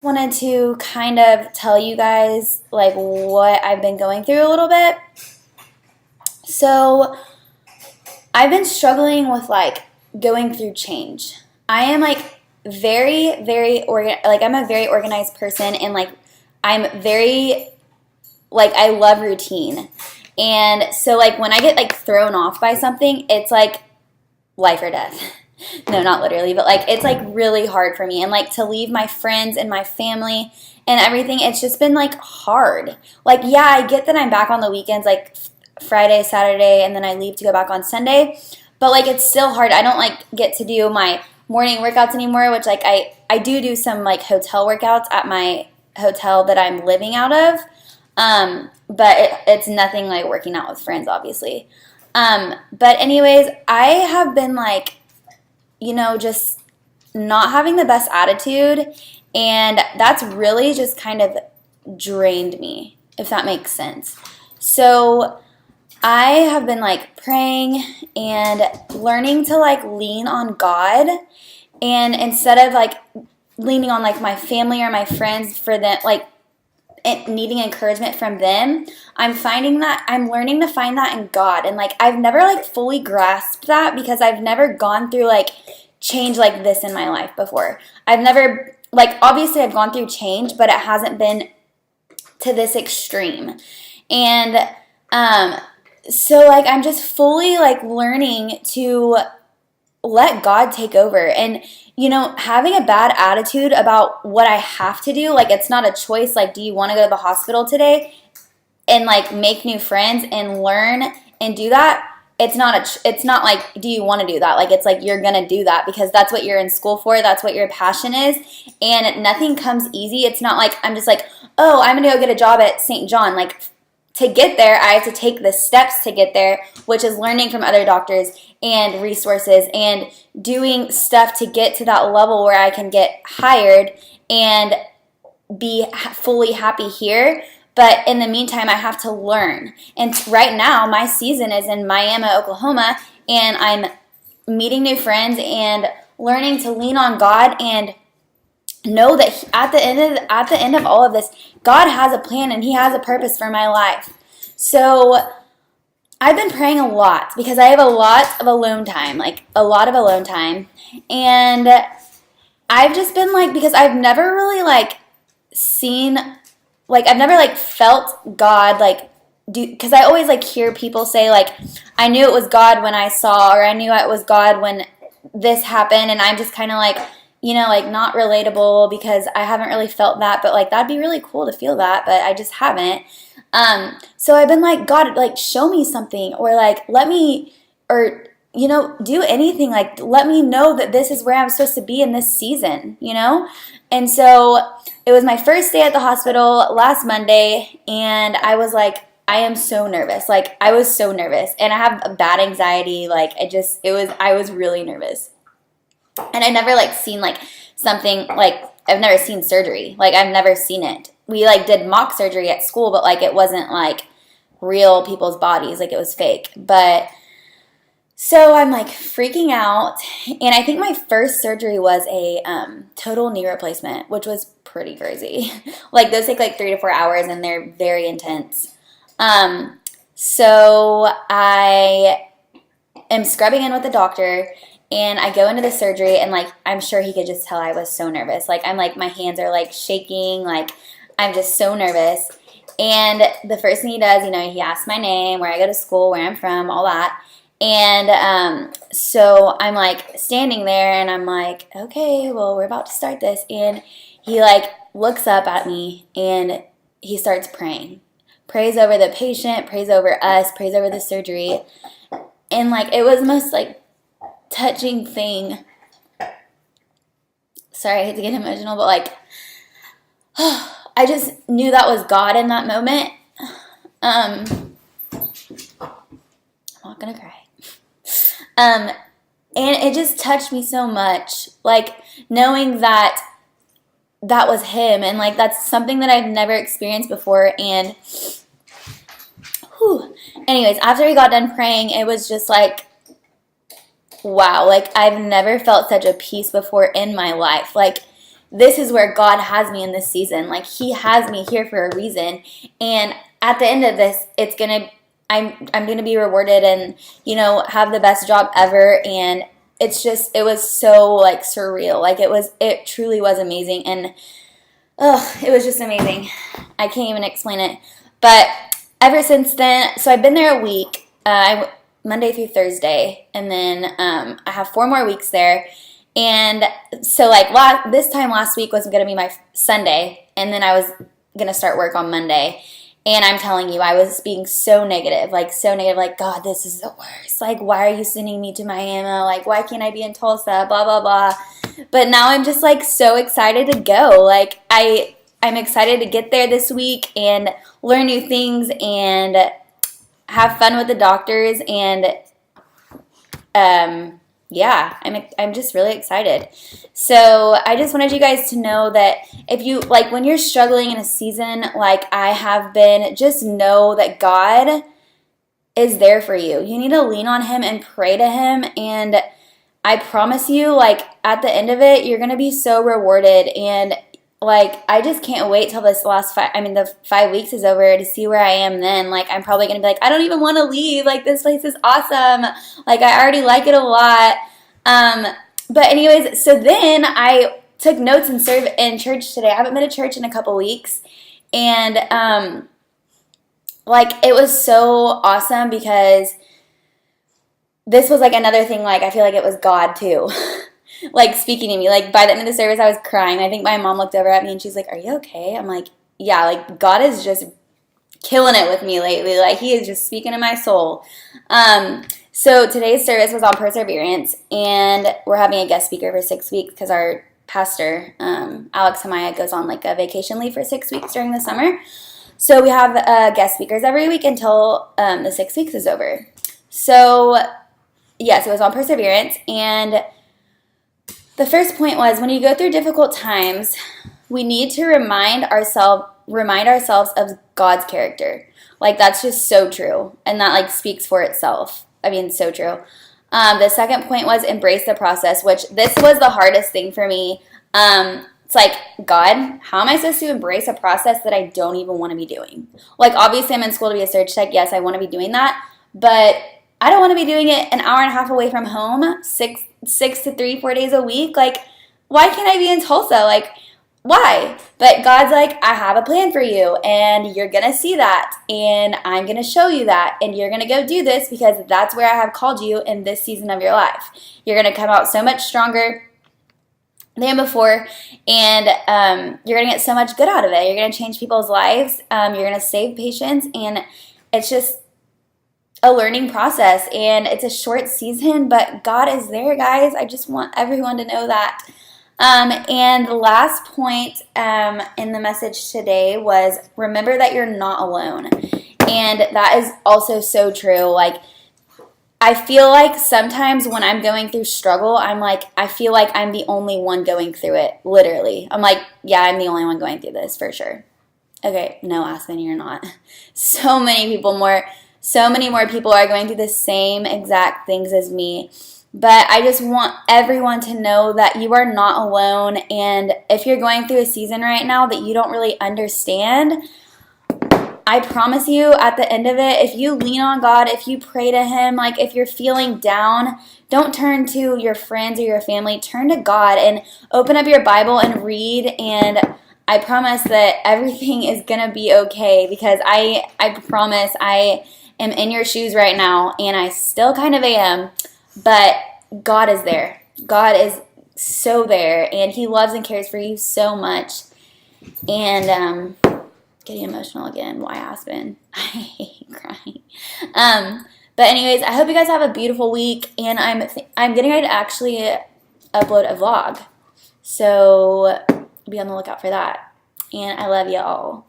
wanted to kind of tell you guys like what I've been going through a little bit. So I've been struggling with like going through change. I am like I'm a very organized person, and like I'm very like I love routine. And so like when I get like thrown off by something, it's like life or death. No, not literally, but like it's like really hard for me. And like to leave my friends and my family and everything, it's just been like hard. Like, yeah, I get that I'm back on the weekends, like Friday, Saturday, and then I leave to go back on Sunday. But like it's still hard. I don't like get to do my morning workouts anymore, which like I do some like hotel workouts at my hotel that I'm living out of. But it's nothing like working out with friends, obviously. But anyways, I have been like, just not having the best attitude, and that's really just kind of drained me, if that makes sense. So I have been like praying and learning to like lean on God, and instead of like leaning on like my family or my friends for them, like needing encouragement from them, I'm finding that I'm learning to find that in God. And like I've never like fully grasped that because I've never gone through like change like this in my life before. I've never, like, obviously I've gone through change, but it hasn't been to this extreme. And so like I'm just fully like learning to let God take over. And having a bad attitude about what I have to do, like it's not a choice. Like, do you want to go to the hospital today and like make new friends and learn and do that? It's not like, do you want to do that? Like, it's like you're going to do that because that's what you're in school for. That's what your passion is. And nothing comes easy. It's not like I'm just like, oh, I'm going to go get a job at St. John. Like, to get there, I have to take the steps to get there, which is learning from other doctors and resources and doing stuff to get to that level where I can get hired and be fully happy here. But in the meantime, I have to learn. And right now, my season is in Miami, Oklahoma, and I'm meeting new friends and learning to lean on God and know that at the end of all of this, God has a plan and He has a purpose for my life. So I've been praying a lot because I have a lot of alone time, and I've just been like, because I've never really like seen, like I've never like felt God like do, because I always like hear people say like, I knew it was God when I saw, or I knew it was God when this happened, and I'm just kind of like, like not relatable because I haven't really felt that, but like that'd be really cool to feel that, but I just haven't. So I've been like, God, like show me something, or like let me, or do anything, like let me know that this is where I'm supposed to be in this season, And so it was my first day at the hospital last Monday, and I was like, I am so nervous. Like I was so nervous, and I have a bad anxiety. Like I was really nervous. And I've never like seen like something like, I've never seen surgery. Like I've never seen it. We like did mock surgery at school, but like it wasn't like real people's bodies. Like it was fake. But so I'm like freaking out. And I think my first surgery was a total knee replacement, which was pretty crazy. Like those take like 3 to 4 hours and they're very intense. So I am scrubbing in with the doctor. And I go into the surgery, and like I'm sure he could just tell I was so nervous. Like I'm like, my hands are like shaking, like I'm just so nervous. And the first thing he does, he asks my name, where I go to school, where I'm from, all that. And so I'm like standing there, and I'm like, okay, well, we're about to start this. And he like looks up at me, and he starts praying. Prays over the patient, prays over us, prays over the surgery. And like it was the most like touching thing. Sorry, I hate to get emotional, but like I just knew that was God in that moment. I'm not gonna cry. And it just touched me so much, like knowing that that was Him, and like that's something that I've never experienced before. And anyways, after we got done praying, it was just like, wow, like I've never felt such a peace before in my life. Like this is where God has me in this season. Like, he has me here for a reason. And at the end of this, I'm going to be rewarded and, have the best job ever. And it was so like surreal. Like, it truly was amazing. And it was just amazing. I can't even explain it. But ever since then, so I've been there a week, Monday through Thursday, and then I have 4 more weeks there. And so like this time last week was going to be my Sunday, and then I was going to start work on Monday. And I'm telling you, I was being so negative, like, God, this is the worst. Like, why are you sending me to Miami? Like, why can't I be in Tulsa? Blah, blah, blah. But now I'm just, like, so excited to go. Like, I'm excited to get there this week and learn new things and have fun with the doctors. And, yeah, I'm just really excited. So I just wanted you guys to know that if you, like, when you're struggling in a season like I have been, just know that God is there for you. You need to lean on him and pray to him. And I promise you, like, at the end of it, you're going to be so rewarded. And, like, I just can't wait till this the 5 weeks is over to see where I am then. Like, I'm probably going to be like, I don't even want to leave. Like, this place is awesome. Like, I already like it a lot. But anyways, so then I took notes and served in church today. I haven't been to church in a couple weeks. And, like, it was so awesome because this was, like, another thing, like, I feel like it was God, too. Like, speaking to me. Like, by the end of the service, I was crying. I think my mom looked over at me and she's like, are you okay? I'm like, yeah, like, God is just killing it with me lately. Like, he is just speaking to my soul. So today's service was on perseverance, and we're having a guest speaker for 6 weeks because our pastor, Alex Hamaya, goes on, like, a vacation leave for 6 weeks during the summer. So we have guest speakers every week until the 6 weeks is over. So, yes, it was on perseverance, and the first point was, when you go through difficult times, we need to remind ourselves of God's character. Like, that's just so true, and that, like, speaks for itself. I mean, so true. The second point was embrace the process, which this was the hardest thing for me. It's like, God, how am I supposed to embrace a process that I don't even want to be doing? Like, obviously, I'm in school to be a surge tech. Yes, I want to be doing that, but I don't want to be doing it an hour and a half away from home, 6 to 4 days a week. Like, why can't I be in Tulsa? Like, why? But God's like, I have a plan for you, and you're going to see that, and I'm going to show you that, and you're going to go do this because that's where I have called you in this season of your life. You're going to come out so much stronger than before, and you're going to get so much good out of it. You're going to change people's lives. You're going to save patients, and it's just a learning process, and it's a short season, but God is there, guys. I just want everyone to know that. And the last point in the message today was, remember that you're not alone. And that is also so true. Like, I feel like sometimes when I'm going through struggle, I feel like I'm the only one going through it, literally. I'm like, yeah, I'm the only one going through this, for sure. Okay, no, Aspen, you're not. So many more people are going through the same exact things as me. But I just want everyone to know that you are not alone. And if you're going through a season right now that you don't really understand, I promise you, at the end of it, if you lean on God, if you pray to him, like, if you're feeling down, don't turn to your friends or your family. Turn to God and open up your Bible and read. And I promise that everything is going to be okay, because I promise I am in your shoes right now, and I still kind of am. But God is there. God is so there, and he loves and cares for you so much. And getting emotional again. Why, Aspen? I hate crying. But anyways, I hope you guys have a beautiful week, and I'm getting ready to actually upload a vlog. So be on the lookout for that. And I love you all.